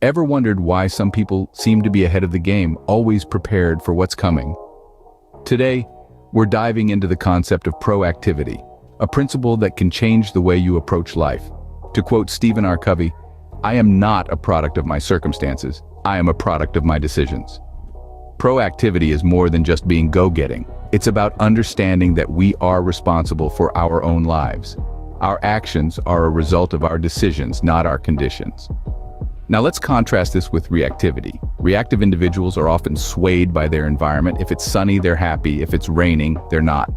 Ever wondered why some people seem to be ahead of the game, always prepared for what's coming? Today, we're diving into the concept of proactivity, a principle that can change the way you approach life. To quote Stephen R. Covey, "I am not a product of my circumstances, I am a product of my decisions." Proactivity is more than just being go-getting. It's about understanding that we are responsible for our own lives. Our actions are a result of our decisions, not our conditions. Now let's contrast this with reactivity. Reactive individuals are often swayed by their environment. If it's sunny, they're happy. If it's raining, they're not.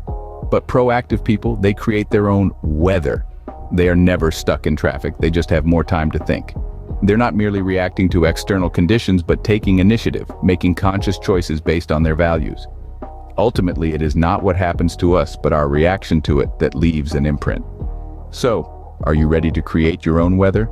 But proactive people, they create their own weather. They are never stuck in traffic. They just have more time to think. They're not merely reacting to external conditions, but taking initiative, making conscious choices based on their values. Ultimately, it is not what happens to us, but our reaction to it that leaves an imprint. So, are you ready to create your own weather?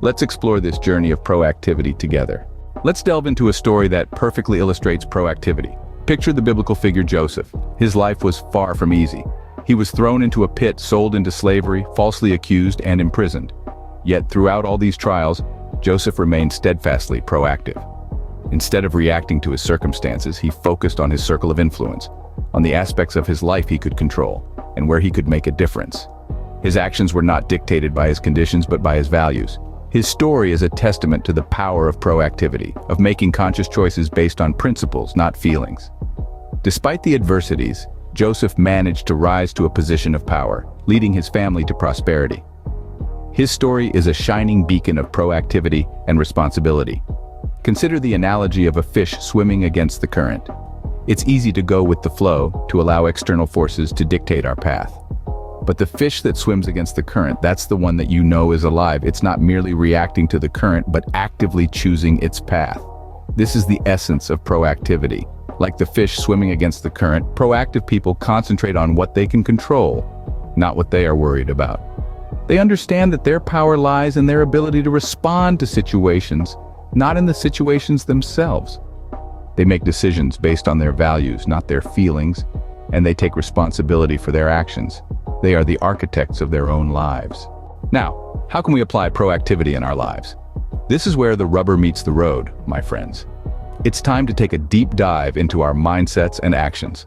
Let's explore this journey of proactivity together. Let's delve into a story that perfectly illustrates proactivity. Picture the biblical figure Joseph. His life was far from easy. He was thrown into a pit, sold into slavery, falsely accused, and imprisoned. Yet throughout all these trials, Joseph remained steadfastly proactive. Instead of reacting to his circumstances, he focused on his circle of influence, on the aspects of his life he could control, and where he could make a difference. His actions were not dictated by his conditions, but by his values. His story is a testament to the power of proactivity, of making conscious choices based on principles, not feelings. Despite the adversities, Joseph managed to rise to a position of power, leading his family to prosperity. His story is a shining beacon of proactivity and responsibility. Consider the analogy of a fish swimming against the current. It's easy to go with the flow, to allow external forces to dictate our path. But the fish that swims against the current, that's the one that you know is alive. It's not merely reacting to the current, but actively choosing its path. This is the essence of proactivity. Like the fish swimming against the current, proactive people concentrate on what they can control, not what they are worried about. They understand that their power lies in their ability to respond to situations, not in the situations themselves. They make decisions based on their values, not their feelings, and they take responsibility for their actions. They are the architects of their own lives. Now, how can we apply proactivity in our lives? This is where the rubber meets the road, my friends. It's time to take a deep dive into our mindsets and actions.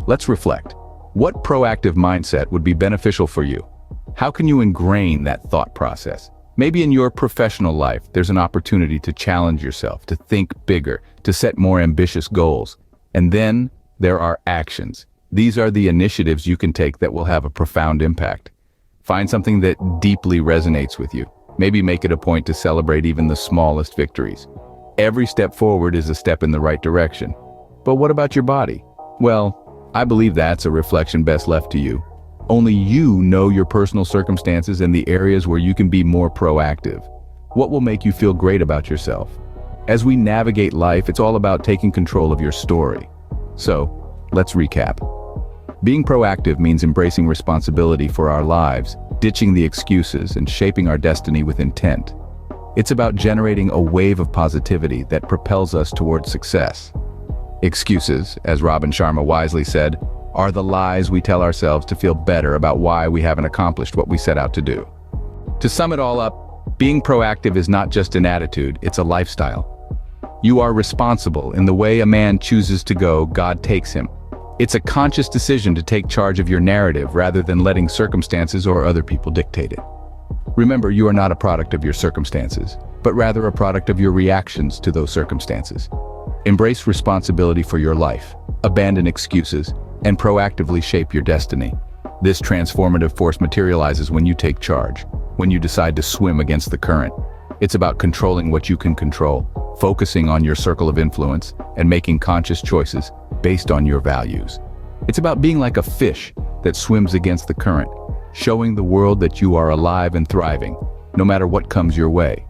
Let's reflect. What proactive mindset would be beneficial for you? How can you ingrain that thought process? Maybe in your professional life, there's an opportunity to challenge yourself, to think bigger, to set more ambitious goals. And then there are actions. These are the initiatives you can take that will have a profound impact. Find something that deeply resonates with you. Maybe make it a point to celebrate even the smallest victories. Every step forward is a step in the right direction. But what about your body? Well, I believe that's a reflection best left to you. Only you know your personal circumstances and the areas where you can be more proactive. What will make you feel great about yourself? As we navigate life, it's all about taking control of your story. So, let's recap. Being proactive means embracing responsibility for our lives, ditching the excuses, and shaping our destiny with intent. It's about generating a wave of positivity that propels us towards success. Excuses, as Robin Sharma wisely said, are the lies we tell ourselves to feel better about why we haven't accomplished what we set out to do. To sum it all up, being proactive is not just an attitude, it's a lifestyle. You are responsible. In the way a man chooses to go, God takes him. It's a conscious decision to take charge of your narrative rather than letting circumstances or other people dictate it. Remember, you are not a product of your circumstances, but rather a product of your reactions to those circumstances. Embrace responsibility for your life, abandon excuses, and proactively shape your destiny. This transformative force materializes when you take charge, when you decide to swim against the current. It's about controlling what you can control, focusing on your circle of influence, and making conscious choices based on your values. It's about being like a fish that swims against the current, showing the world that you are alive and thriving, no matter what comes your way.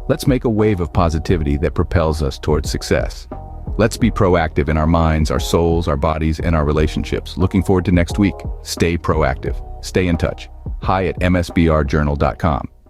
Let's make a wave of positivity that propels us towards success. Let's be proactive in our minds, our souls, our bodies, and our relationships. Looking forward to next week. Stay proactive. Stay in touch. Hi at msbrjournal.com.